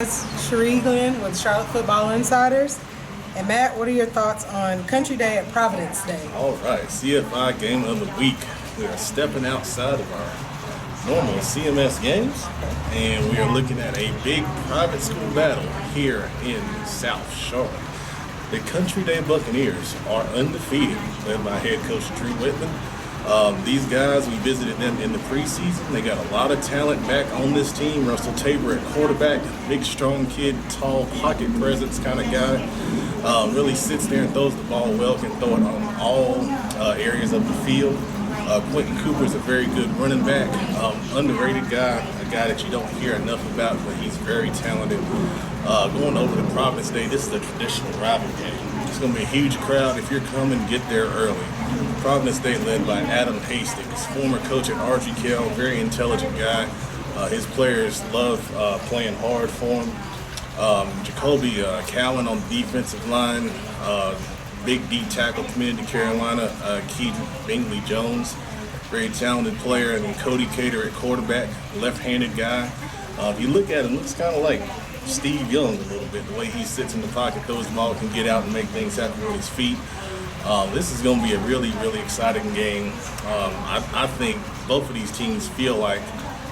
It's Cherie Glenn with Charlotte Football Insiders. And Matt, what are your thoughts on Country Day at Providence Day? All right, CFI game of the week. We are stepping outside of our normal CMS games, and we are looking at a big private school battle here in South Charlotte. The Country Day Buccaneers are undefeated, led by head coach Drew Whitman. These guys, we visited them in the preseason. They got a lot of talent back on this team. Russell Tabor at quarterback, big, strong kid, tall, pocket presence kind of guy. Really sits there and throws the ball well, can throw it on all areas of the field. Quentin Cooper's a very good running back, underrated guy, a guy that you don't hear enough about, but he's very talented. Going over to Providence Day, this is a traditional rival game. It's going to be a huge crowd. If you're coming, get there early. Providence Day led by Adam Hastings, former coach at RGKL, very intelligent guy. His players love playing hard for him. Jacoby Cowan on the defensive line, big D tackle committed to Carolina, Keith Bingley Jones, very talented player, and then Cody Cater at quarterback, left-handed guy. If you look at him, looks kind of like Steve Young a little bit, the way he sits in the pocket, throws the ball, can get out and make things happen with his feet. This is going to be a really, really exciting game. I think both of these teams feel like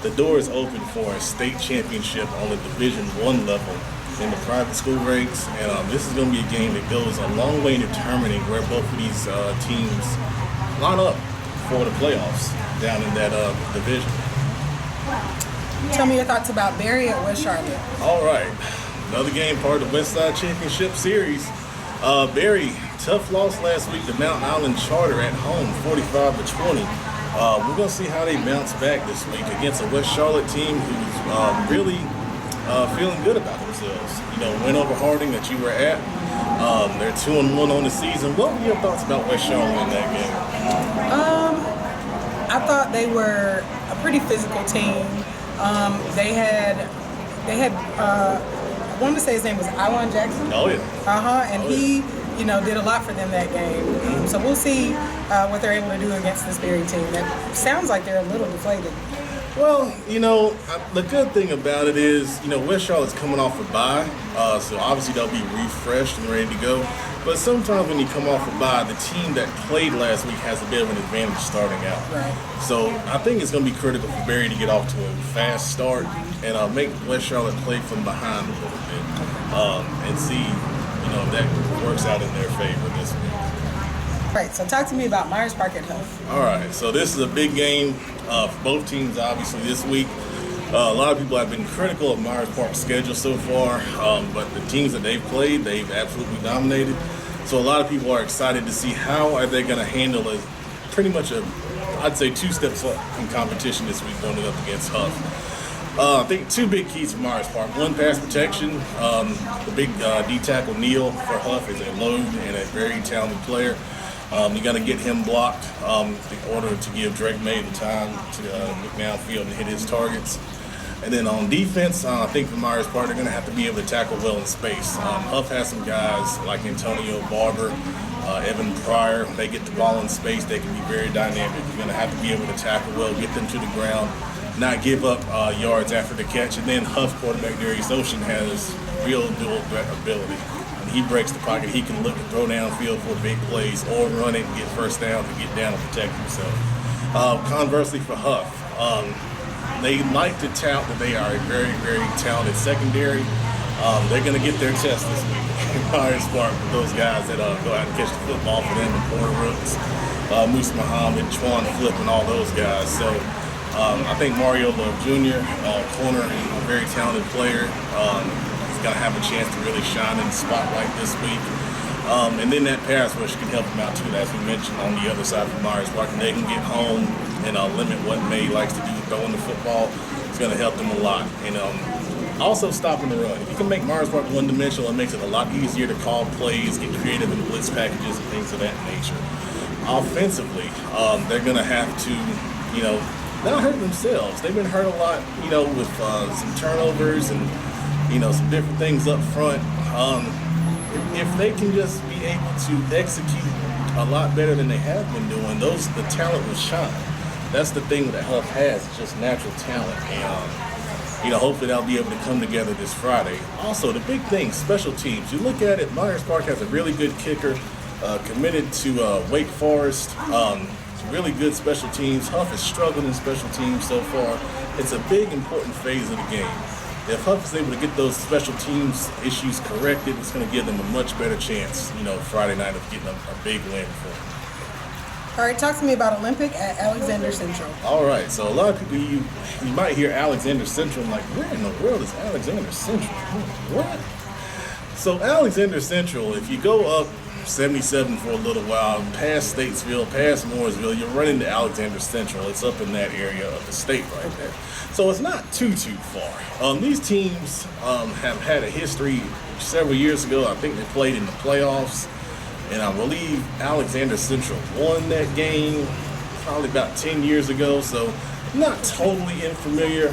the door is open for a state championship on the Division I level in the private school ranks, and this is going to be a game that goes a long way in determining where both of these teams line up for the playoffs down in that division. Tell me your thoughts about Barry at West Charlotte. All right, another game part of the West Side Championship Series. Barry, tough loss last week to Mountain Island Charter at home, 45-20. We're going to see how they bounce back this week against a West Charlotte team who's really feeling good about themselves. You know, win over Harding that you were at. They're 2-1 on the season. What were your thoughts about West Charlotte in that game? I thought they were a pretty physical team. They had I wanted to say his name was Iwan Jackson. Oh yeah. And he, did a lot for them that game. So we'll see what they're able to do against this Barry team. That sounds like they're a little deflated. Well, the good thing about it is, West Charlotte's coming off a bye, so obviously they'll be refreshed and ready to go. But sometimes when you come off a bye, the team that played last week has a bit of an advantage starting out. Right. So I think it's going to be critical for Barry to get off to a fast start and make West Charlotte play from behind a little bit and see, if that works out in their favor this week. Right, so talk to me about Myers Park at Huff. All right, so this is a big game for both teams, obviously, this week. A lot of people have been critical of Myers Park's schedule so far, but the teams that they've played, they've absolutely dominated. So a lot of people are excited to see how are they going to handle pretty much I'd say 2 steps up in competition this week going up against Huff. I think 2 big keys for Myers Park. One, pass protection. The big D tackle Neal for Huff is a load and a very talented player. You got to get him blocked in order to give Drake May the time to look downfield and hit his targets. And then on defense, I think for Myers Park, they're going to have to be able to tackle well in space. Huff has some guys like Antonio Barber, Evan Pryor. They get the ball in space, they can be very dynamic. You're going to have to be able to tackle well, get them to the ground, not give up yards after the catch. And then Huff quarterback Darius Ocean has real dual threat ability. When he breaks the pocket, he can look and throw downfield for big plays or run it and get first down to get down and protect himself. Conversely for Huff, they like to tout that they are a very, very talented secondary. They're going to get their test this week in Myers Park with those guys that go out and catch the football for them, the Porter Rooks, Moose Muhammad, Twan Flip, and all those guys. So I think Mario Love Jr., corner, a very talented player. He's going to have a chance to really shine in the spotlight this week. And then that pass rush can help him out too, as we mentioned on the other side for Myers Park. And they can get home and limit what May likes to do, throwing the football. It's going to help them a lot. And also stopping the run. If you can make Myers Park one-dimensional, it makes it a lot easier to call plays, get creative in blitz packages and things of that nature. Offensively, they're going to have to, not hurt themselves. They've been hurt a lot, with some turnovers and, some different things up front. If they can just be able to execute a lot better than they have been doing, the talent will shine. That's the thing that Huff has, it's just natural talent. And hopefully they'll be able to come together this Friday. Also, the big thing, special teams. You look at it, Myers Park has a really good kicker committed to Wake Forest. Really good special teams. Huff has struggled in special teams so far. It's a big, important phase of the game. If Huff is able to get those special teams issues corrected, it's going to give them a much better chance, Friday night of getting a big win for them. All right, talk to me about Olympic at Alexander Central. All right, so a lot of people, you might hear Alexander Central and like, where in the world is Alexander Central? What? So Alexander Central, if you go up 77 for a little while, past Statesville, past Mooresville, you're running to Alexander Central. It's up in that area of the state right there. So it's not too far. These teams have had a history several years ago. I think they played in the playoffs, and I believe Alexander Central won that game probably about 10 years ago. So not totally unfamiliar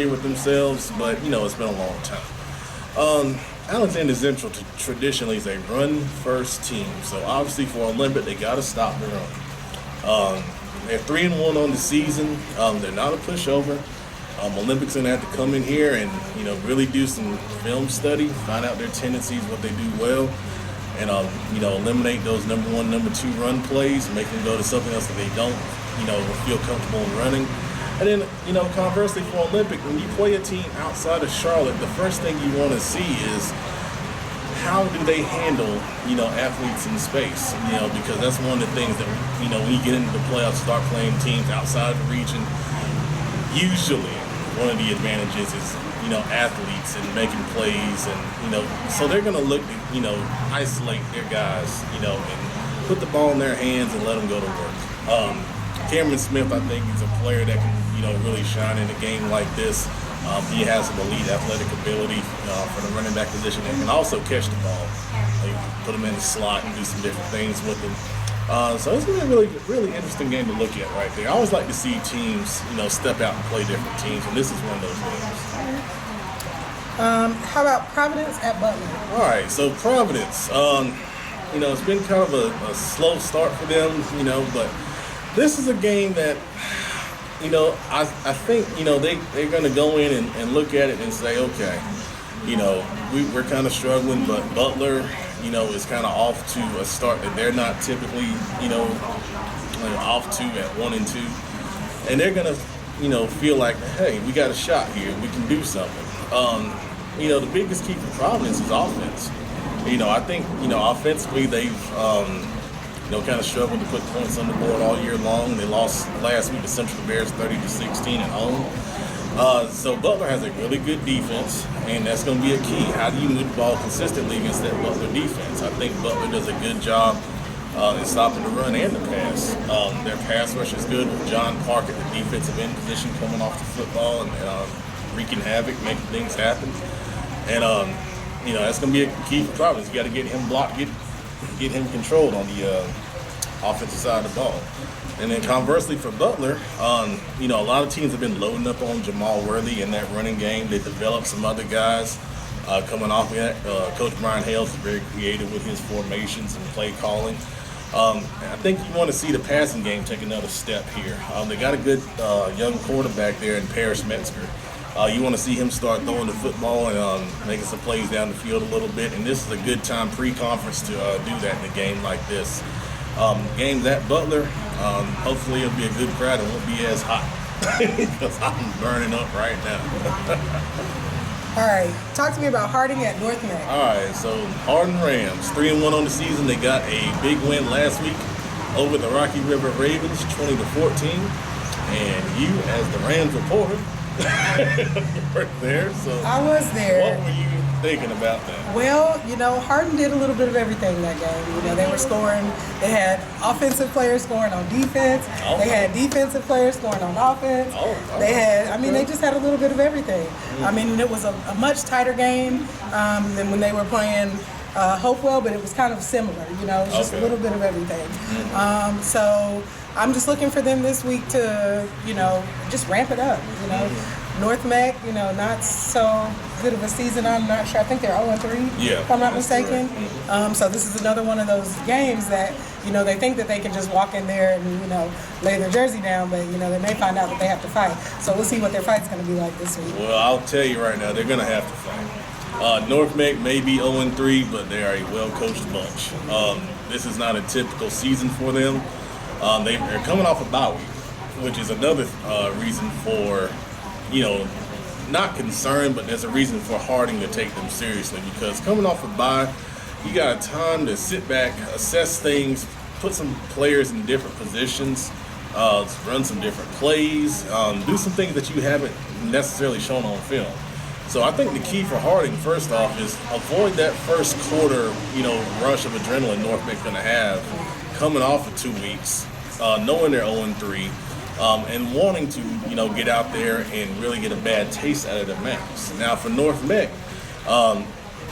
with themselves, but it's been a long time. Alexander Central traditionally is a run-first team, so obviously for Olympic they got to stop the run. They're 3-1 on the season. They're not a pushover. Olympics gonna have to come in here and really do some film study, find out their tendencies, what they do well, and eliminate those number 1, number 2 run plays, make them go to something else that they don't feel comfortable in running. And then, conversely for Olympic, when you play a team outside of Charlotte, the first thing you want to see is how do they handle, athletes in space, because that's one of the things that, when you get into the playoffs, start playing teams outside the region, usually one of the advantages is, athletes and making plays and, so they're going to look to, isolate their guys, and put the ball in their hands and let them go to work. Cameron Smith, I think, is a player that can, really shine in a game like this. He has some elite athletic ability for the running back position and can also catch the ball. They put him in the slot and do some different things with him. So it's going to be a really interesting game to look at right there. I always like to see teams, step out and play different teams, and this is one of those games. How about Providence at Butler? All right, so Providence, it's been kind of a slow start for them, but this is a game that, I think, they're going to go in and look at it and say, okay, we're kind of struggling, but Butler, is kind of off to a start that they're not typically, off to at 1-2. And they're going to, feel like, hey, we got a shot here. We can do something. The biggest key for Providence is offense. I think, offensively they've, kind of struggled to put points on the board all year long. They lost last week to Central Bears 30-16 at home. So Butler has a really good defense, and that's going to be a key. How do you move the ball consistently against that Butler defense? I think Butler does a good job in stopping the run and the pass. Their pass rush is good with John Park at the defensive end position coming off the football and wreaking havoc, making things happen. And, that's going to be a key for Providence. You got to get him blocked, get him controlled on the offensive side of the ball. And then conversely for Butler, a lot of teams have been loading up on Jamal Worthy in that running game. They developed some other guys coming off of that. Coach Brian Hales is very creative with his formations and play calling. I think you want to see the passing game take another step here. They got a good young quarterback there in Paris Metzger. You want to see him start throwing the football and making some plays down the field a little bit. And this is a good time pre-conference to do that in a game like this. Games at Butler, hopefully it'll be a good crowd and won't be as hot because I'm burning up right now. All right, talk to me about Harding at North Meck. All right, so Harding Rams, 3-1 on the season. They got a big win last week over the Rocky River Ravens, 20-14. And you, as the Rams reporter, were there. So I was there. What were you thinking about that? Well, Harding did a little bit of everything that game. They were scoring. They had offensive players scoring on defense. Oh. They had defensive players scoring on offense. Oh. They had, they just had a little bit of everything. It was a much tighter game than when they were playing Hopewell, but it was kind of similar. It was just a little bit of everything. So I'm just looking for them this week to, just ramp it up. North-Meck, not so good of a season. I'm not sure. I think they're 0-3, if I'm not mistaken. So this is another one of those games that, they think that they can just walk in there and, lay their jersey down, but, they may find out that they have to fight. So we'll see what their fight's going to be like this week. Well, I'll tell you right now, they're going to have to fight. North-Meck may be 0-3, but they are a well-coached bunch. This is not a typical season for them. They're coming off a bye week, which is another reason for, not concerned, but there's a reason for Harding to take them seriously, because coming off a bye, you got time to sit back, assess things, put some players in different positions, run some different plays, do some things that you haven't necessarily shown on film. So I think the key for Harding, first off, is avoid that first quarter, rush of adrenaline North-Meck's going to have coming off of 2 weeks, knowing they're 0-3. And wanting to, get out there and really get a bad taste out of their mouths. Now, for North-Meck, a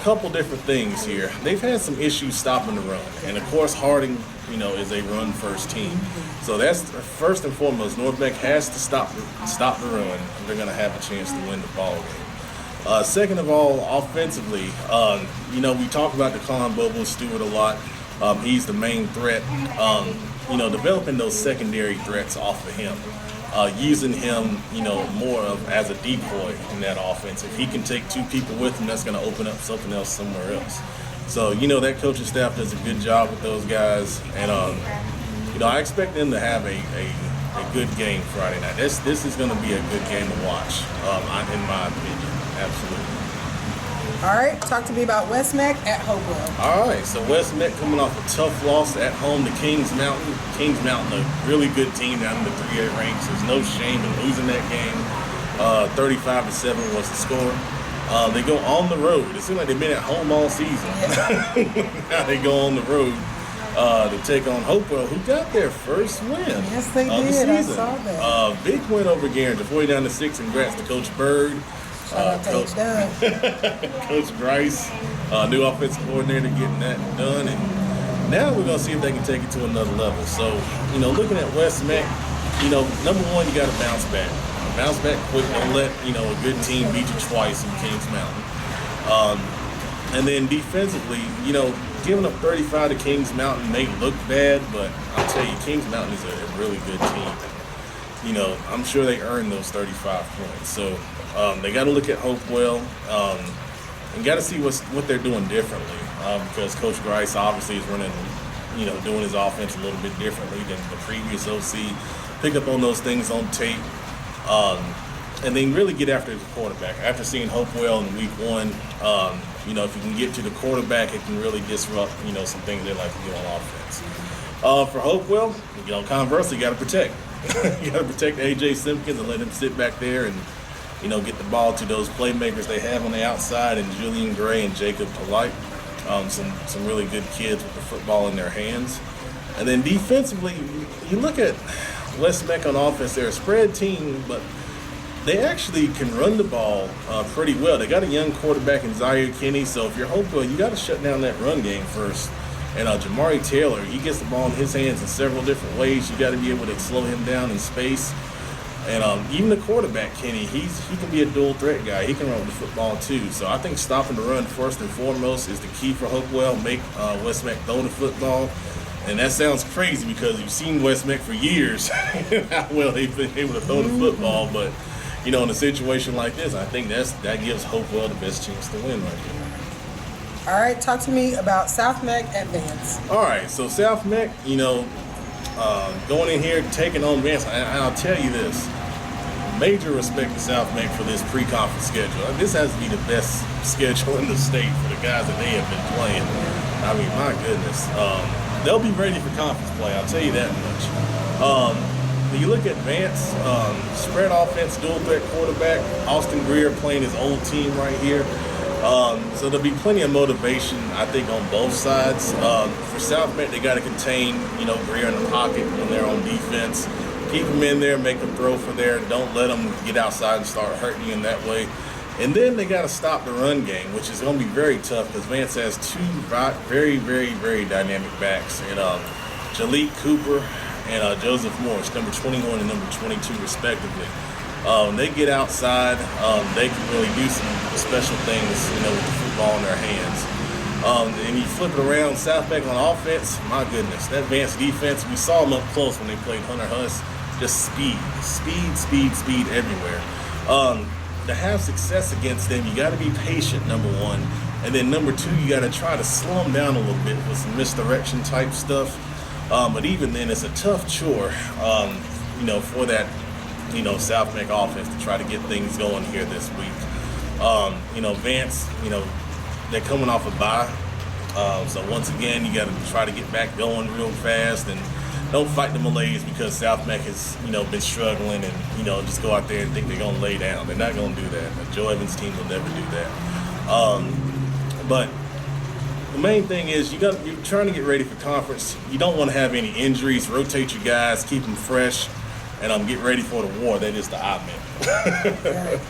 couple different things here. They've had some issues stopping the run. And, of course, Harding, is a run-first team. So that's first and foremost. North-Meck has to stop the run. They're going to have a chance to win the ball game. Second of all, offensively, we talk about DeCon Bobo Stewart a lot. He's the main threat. Developing those secondary threats off of him, using him, more as a decoy in that offense. If he can take 2 people with him, that's going to open up something else somewhere else. So, that coaching staff does a good job with those guys. And, I expect them to have a good game Friday night. This is going to be a good game to watch, in my opinion. Absolutely. All right, talk to me about West-Meck at Hopewell. All right, so West-Meck coming off a tough loss at home to Kings Mountain. Kings Mountain, a really good team down in the 3A ranks. There's no shame in losing that game. 35-7 was the score. They go on the road. It seems like they've been at home all season. Yeah. Now they go on the road to take on Hopewell, who got their first win. Yes, they did. The season. I saw that. Big win over Guaranty, 49-6. Congrats to Coach Bird. Coach Grice, new offensive coordinator, getting that done, and now we're gonna see if they can take it to another level. So, looking at West-Meck, number one, you got to bounce back. Bounce back quick. Don't let a good team beat you twice in Kings Mountain. And then defensively, giving up 35 to Kings Mountain may look bad, but I'll tell you, Kings Mountain is a really good team. I'm sure they earned those 35 points. So they got to look at Hopewell and got to see what they're doing differently because Coach Grice obviously is running, doing his offense a little bit differently than the previous OC. Pick up on those things on tape and then really get after the quarterback. After seeing Hopewell in week 1, if you can get to the quarterback, it can really disrupt, some things they like to do on offense. For Hopewell, conversely, you got to protect. You got to protect A.J. Simpkins and let him sit back there and, get the ball to those playmakers they have on the outside, and Julian Gray and Jacob Polite, some really good kids with the football in their hands. And then defensively, you look at West-Meck on offense, they're a spread team, but they actually can run the ball pretty well. They got a young quarterback in Zaire Kinney, so if you're Hopewell, you got to shut down that run game first. And Jamari Taylor, he gets the ball in his hands in several different ways. You got to be able to slow him down in space. And even the quarterback, Kenny, he can be a dual threat guy. He can run the football too. So I think stopping the run first and foremost is the key for Hopewell. Make West-Meck throw the football. And that sounds crazy because you've seen West-Meck for years how well they've been able to throw the football. But, in a situation like this, I think that gives Hopewell the best chance to win right here. All right, talk to me about South-Meck at Vance. All right, so South-Meck, going in here, taking on Vance, and I'll tell you this, major respect to South-Meck for this pre-conference schedule. This has to be the best schedule in the state for the guys that they have been playing. I mean, my goodness. They'll be ready for conference play, I'll tell you that much. When you look at Vance, spread offense, dual threat quarterback, Austin Greer playing his old team right here. So there'll be plenty of motivation, I think, on both sides. For South-Meck, they got to contain, Greer in the pocket when they're on defense. Keep them in there, make them throw for there. Don't let them get outside and start hurting you in that way. And then they got to stop the run game, which is going to be very tough because Vance has 2 very, very, very dynamic backs. And Jalik Cooper and Joseph Morris, number 21 and number 22, respectively. When they get outside, they can really do some special things, with the football in their hands. And you flip it around, South-Meck on offense, my goodness, that Vance defense, we saw them up close when they played Hunter Huss. Just speed everywhere. To have success against them, you got to be patient, number one. And then number two, you got to try to slow them down a little bit with some misdirection type stuff. But even then, it's a tough chore, for that, South-Meck offense to try to get things going here this week. Vance, they're coming off a bye. So once again, you got to try to get back going real fast and don't fight the malaise because South-Meck has, been struggling and, just go out there and think they're going to lay down. They're not going to do that. Joe Evans' team will never do that. But the main thing is you're trying to get ready for conference. You don't want to have any injuries. Rotate your guys, keep them fresh, and get ready for the war. That is the odd man.